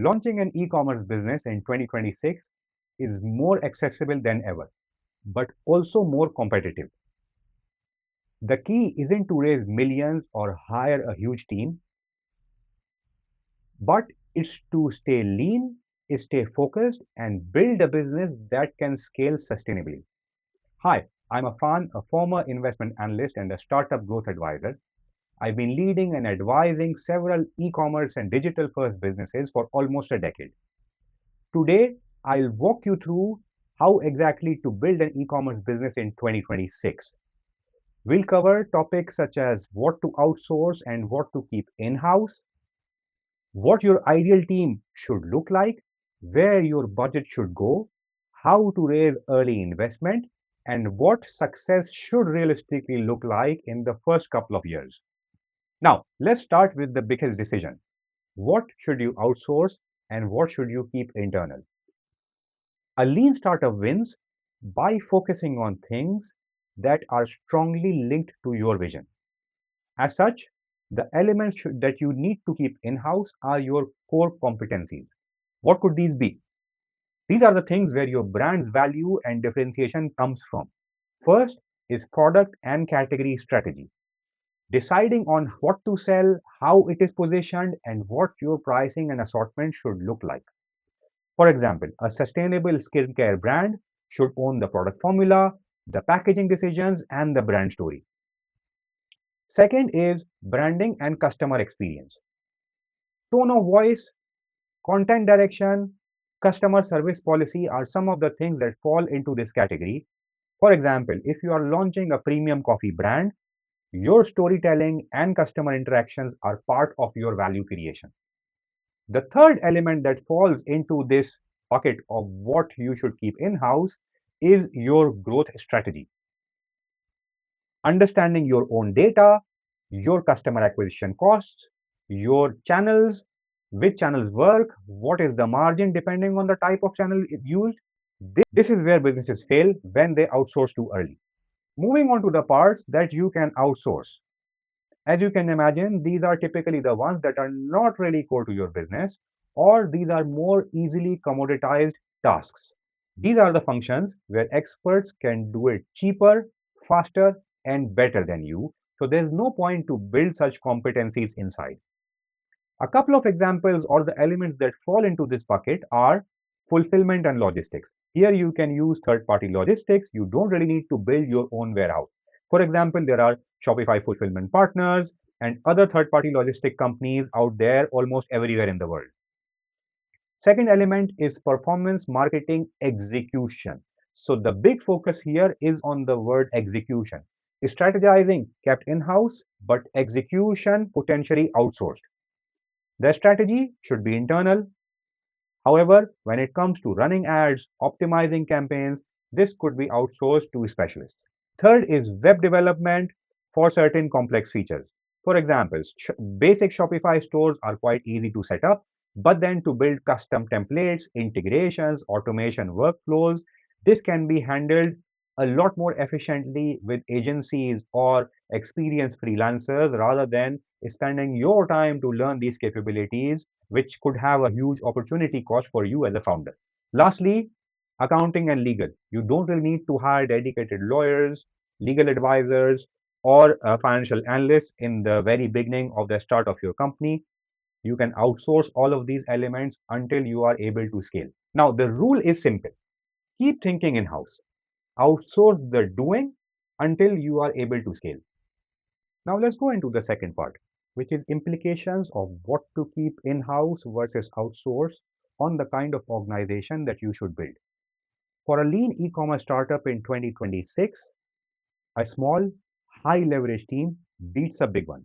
Launching an e-commerce business in 2026 is more accessible than ever, but also more competitive. The key isn't to raise millions or hire a huge team, but it's to stay lean, stay focused, and build a business that can scale sustainably. Hi, I'm Afan, a former investment analyst and a startup growth advisor. I've been leading and advising several e-commerce and digital-first businesses for almost a decade. Today, I'll walk you through how exactly to build an e-commerce business in 2026. We'll cover topics such as what to outsource and what to keep in-house, what your ideal team should look like, where your budget should go, how to raise early investment, and what success should realistically look like in the first couple of years. Now, let's start with the biggest decision. What should you outsource and what should you keep internal? A lean startup wins by focusing on things that are strongly linked to your vision. As such, the elements that you need to keep in-house are your core competencies. What could these be? These are the things where your brand's value and differentiation comes from. First is product and category strategy. Deciding on what to sell, how it is positioned, and what your pricing and assortment should look like. For example, a sustainable skincare brand should own the product formula, the packaging decisions, and the brand story. Second is branding and customer experience. Tone of voice, content direction, customer service policy are some of the things that fall into this category. For example, if you are launching a premium coffee brand, your storytelling and customer interactions are part of your value creation. The third element that falls into this bucket of what you should keep in-house is your growth strategy. Understanding your own data, your customer acquisition costs, your channels, which channels work, what is the margin depending on the type of channel used. This is where businesses fail when they outsource too early. Moving on to the parts that you can outsource. As you can imagine, these are typically the ones that are not really core to your business, or these are more easily commoditized tasks. These are the functions where experts can do it cheaper, faster, and better than you. So there's no point to build such competencies inside. A couple of examples or the elements that fall into this bucket are fulfillment and logistics. Here you can use third-party logistics. You don't really need to build your own warehouse. For example, there are Shopify fulfillment partners and other third-party logistic companies out there almost everywhere in the world. Second element is performance marketing execution. So the big focus here is on the word execution. Strategizing kept in-house, but execution potentially outsourced. The strategy should be internal. However, when it comes to running ads, optimizing campaigns, this could be outsourced to specialists. Third is web development for certain complex features. For example, basic Shopify stores are quite easy to set up, but then to build custom templates, integrations, automation workflows, this can be handled a lot more efficiently with agencies or experienced freelancers rather than spending your time to learn these capabilities, which could have a huge opportunity cost for you as a founder. Lastly, accounting and legal. You don't really need to hire dedicated lawyers, legal advisors, or financial analysts in the very beginning of the start of your company. You can outsource all of these elements until you are able to scale. Now, the rule is simple. Keep thinking in-house. Outsource the doing until you are able to scale. Now, let's go into the second part, which is implications of what to keep in-house versus outsource on the kind of organization that you should build. For a lean e-commerce startup in 2026, a small, high-leverage team beats a big one.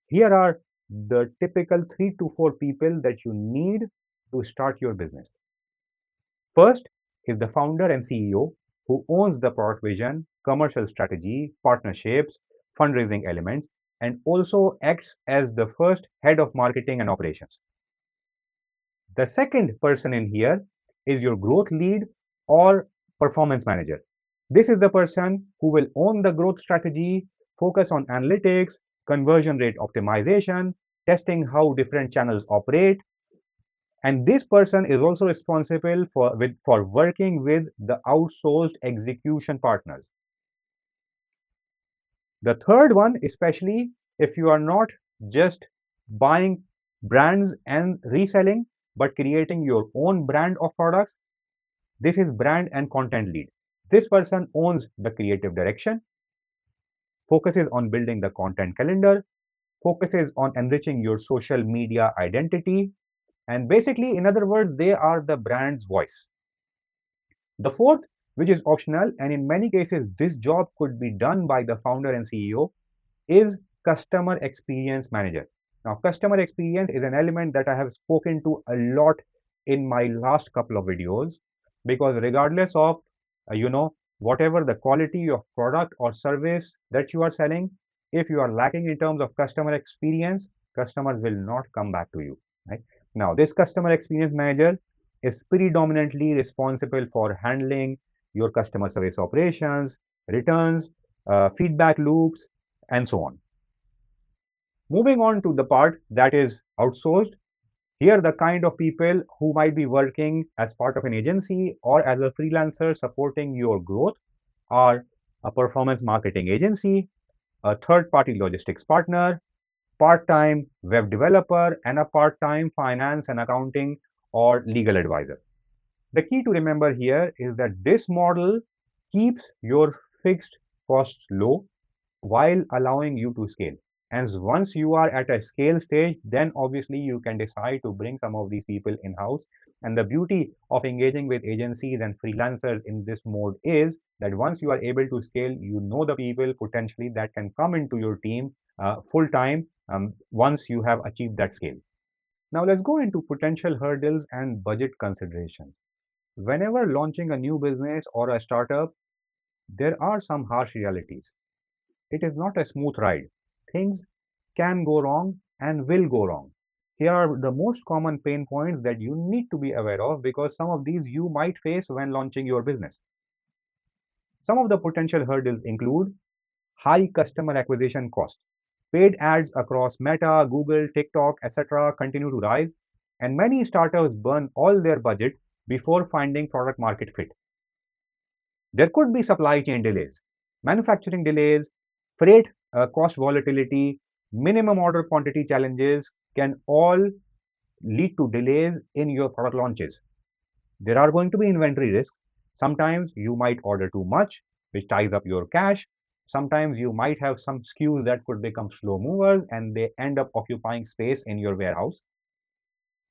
Here are the typical 3 to 4 people that you need to start your business. First is the founder and CEO who owns the product vision, commercial strategy, partnerships, fundraising elements, and also acts as the first head of marketing and operations. The second person in here is your growth lead or performance manager. This is the person who will own the growth strategy, focus on analytics, conversion rate optimization, testing how different channels operate, And this person is also responsible for working with the outsourced execution partners. The third one, especially if you are not just buying brands and reselling, but creating your own brand of products, this is brand and content lead. This person owns the creative direction, focuses on building the content calendar, focuses on enriching your social media identity, and basically, in other words, they are the brand's voice. The fourth, which is optional, and in many cases, this job could be done by the founder and CEO, is customer experience manager. Now, customer experience is an element that I have spoken to a lot in my last couple of videos, because regardless of whatever the quality of product or service that you are selling, if you are lacking in terms of customer experience, customers will not come back to you, right? Now, this customer experience manager is predominantly responsible for handling your customer service operations, returns, feedback loops, and so on. Moving on to the part that is outsourced, here the kind of people who might be working as part of an agency or as a freelancer supporting your growth are a performance marketing agency, a third-party logistics partner, part-time web developer, and a part-time finance and accounting or legal advisor. The key to remember here is that this model keeps your fixed costs low while allowing you to scale. And once you are at a scale stage, then obviously you can decide to bring some of these people in-house. And the beauty of engaging with agencies and freelancers in this mode is that once you are able to scale, you know the people potentially that can come into your team full-time once you have achieved that scale. Now let's go into potential hurdles and budget considerations. Whenever launching a new business or a startup, there are some harsh realities. It is not a smooth ride. Things can go wrong and will go wrong. Here are the most common pain points that you need to be aware of, because some of these you might face when launching your business. Some of the potential hurdles include high customer acquisition cost. Paid ads across Meta, Google, TikTok, etc. continue to rise, and many startups burn all their budget before finding product market fit. There could be supply chain delays, manufacturing delays, freight cost volatility, minimum order quantity challenges can all lead to delays in your product launches. There are going to be inventory risks. Sometimes you might order too much, which ties up your cash. Sometimes you might have some SKUs that could become slow movers and they end up occupying space in your warehouse.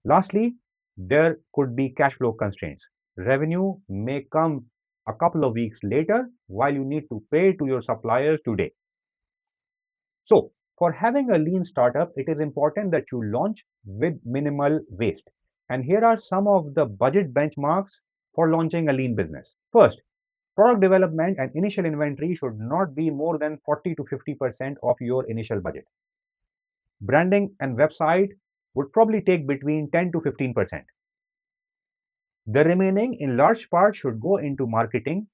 Lastly, there could be cash flow constraints. Revenue may come a couple of weeks later while you need to pay to your suppliers today. So, for having a lean startup, it is important that you launch with minimal waste. And here are some of the budget benchmarks for launching a lean business. First, product development and initial inventory should not be more than 40 to 50% of your initial budget. Branding and website would probably take between 10 to 15%. The remaining, in large part, should go into marketing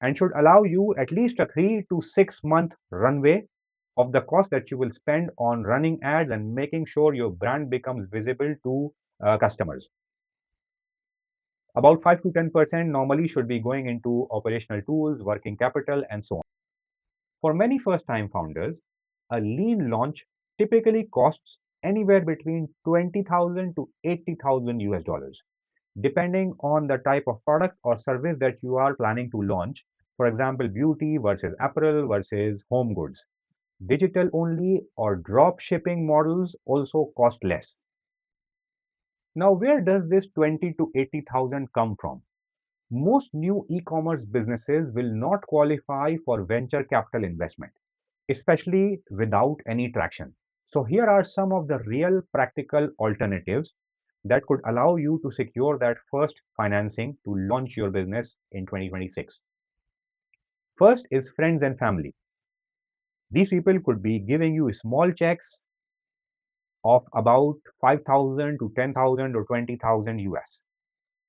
and should allow you at least a 3 to 6 month runway of the cost that you will spend on running ads and making sure your brand becomes visible to customers. About 5 to 10% normally should be going into operational tools, working capital, and so on. For many first-time founders, a lean launch typically costs anywhere between 20,000 to 80,000 US dollars, depending on the type of product or service that you are planning to launch. For example, beauty versus apparel versus home goods. Digital only or drop shipping models also cost less. Now, where does this 20 to 80,000 come from? Most new e-commerce businesses will not qualify for venture capital investment, especially without any traction. So here are some of the real practical alternatives that could allow you to secure that first financing to launch your business in 2026. First is friends and family. These people could be giving you small checks of about 5,000 to 10,000 or 20,000 US.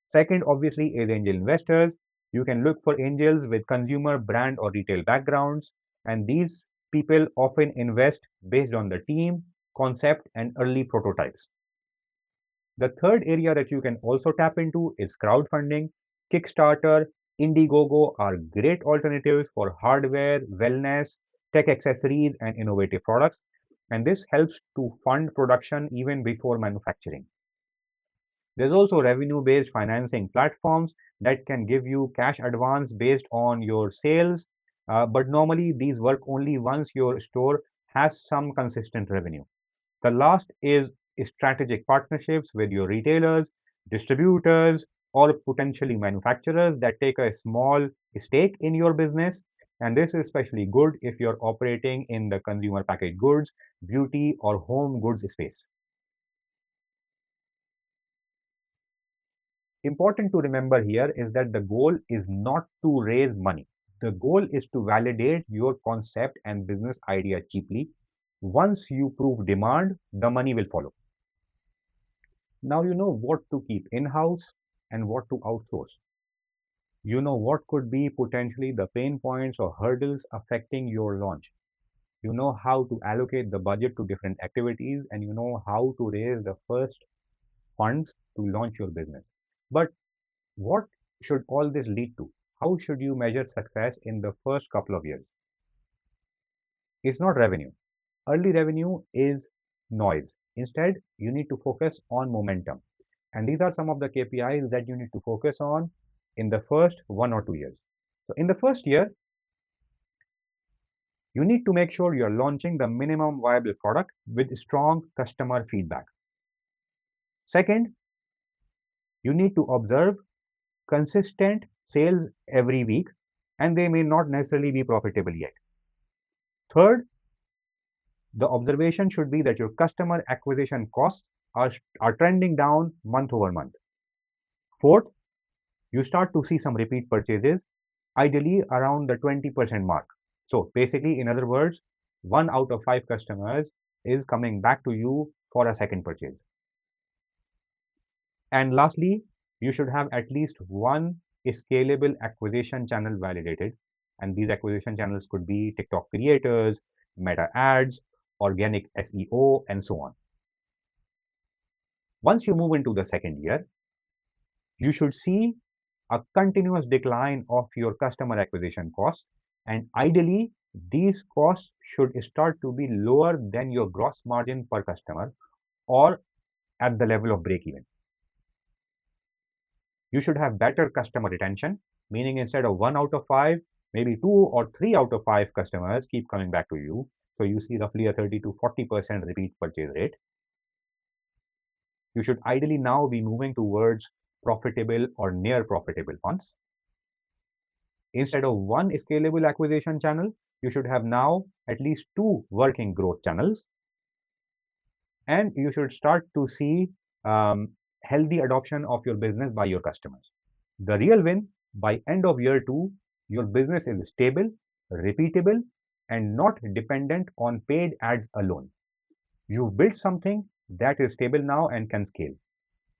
Second, obviously, is angel investors. You can look for angels with consumer, brand, or retail backgrounds, and these people often invest based on the team, concept, and early prototypes. The third area that you can also tap into is crowdfunding. Kickstarter, Indiegogo are great alternatives for hardware, wellness, tech accessories, and innovative products. And this helps to fund production even before manufacturing. There's also revenue-based financing platforms that can give you cash advance based on your sales, but normally these work only once your store has some consistent revenue. The last is strategic partnerships with your retailers, distributors, or potentially manufacturers that take a small stake in your business. And this is especially good if you're operating in the consumer packaged goods, beauty, or home goods space. Important to remember here is that the goal is not to raise money. The goal is to validate your concept and business idea cheaply. Once you prove demand, the money will follow. Now you know what to keep in-house and what to outsource. You know what could be potentially the pain points or hurdles affecting your launch. You know how to allocate the budget to different activities, and you know how to raise the first funds to launch your business. But what should all this lead to? How should you measure success in the first couple of years? It's not revenue. Early revenue is noise. Instead, you need to focus on momentum. And these are some of the KPIs that you need to focus on in the first 1 or 2 years. So in the first year, you need to make sure you're launching the minimum viable product with strong customer feedback. Second, you need to observe consistent sales every week, and they may not necessarily be profitable yet. Third, the observation should be that your customer acquisition costs are trending down month over month. Fourth, you start to see some repeat purchases, ideally around the 20% mark. So basically, in other words, 1 out of 5 customers is coming back to you for a second purchase. And lastly, you should have at least one scalable acquisition channel validated. And these acquisition channels could be TikTok creators, Meta ads, organic SEO, and so on. Once you move into the second year, you should see a continuous decline of your customer acquisition costs. And ideally, these costs should start to be lower than your gross margin per customer or at the level of break even. You should have better customer retention, meaning instead of 1 out of 5, maybe 2 or 3 out of 5 customers keep coming back to you. So you see roughly a 30 to 40% repeat purchase rate. You should ideally now be moving towards profitable or near profitable ones. Instead of one scalable acquisition channel, you should have now at least 2 working growth channels. And you should start to see healthy adoption of your business by your customers. The real win by end of year 2, your business is stable, repeatable, and not dependent on paid ads alone. You've built something that is stable now and can scale.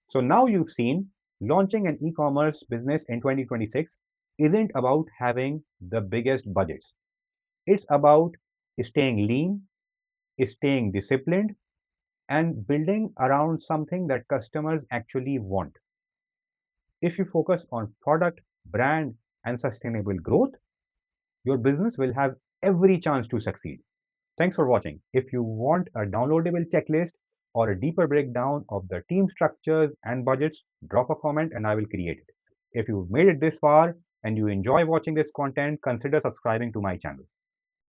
So now you've seen launching an e-commerce business in 2026 isn't about having the biggest budgets. It's about staying lean, staying disciplined, and building around something that customers actually want. If you focus on product, brand, and sustainable growth, your business will have every chance to succeed. Thanks for watching. If you want a downloadable checklist or a deeper breakdown of the team structures and budgets, drop a comment and I will create it. If you've made it this far and you enjoy watching this content, consider subscribing to my channel.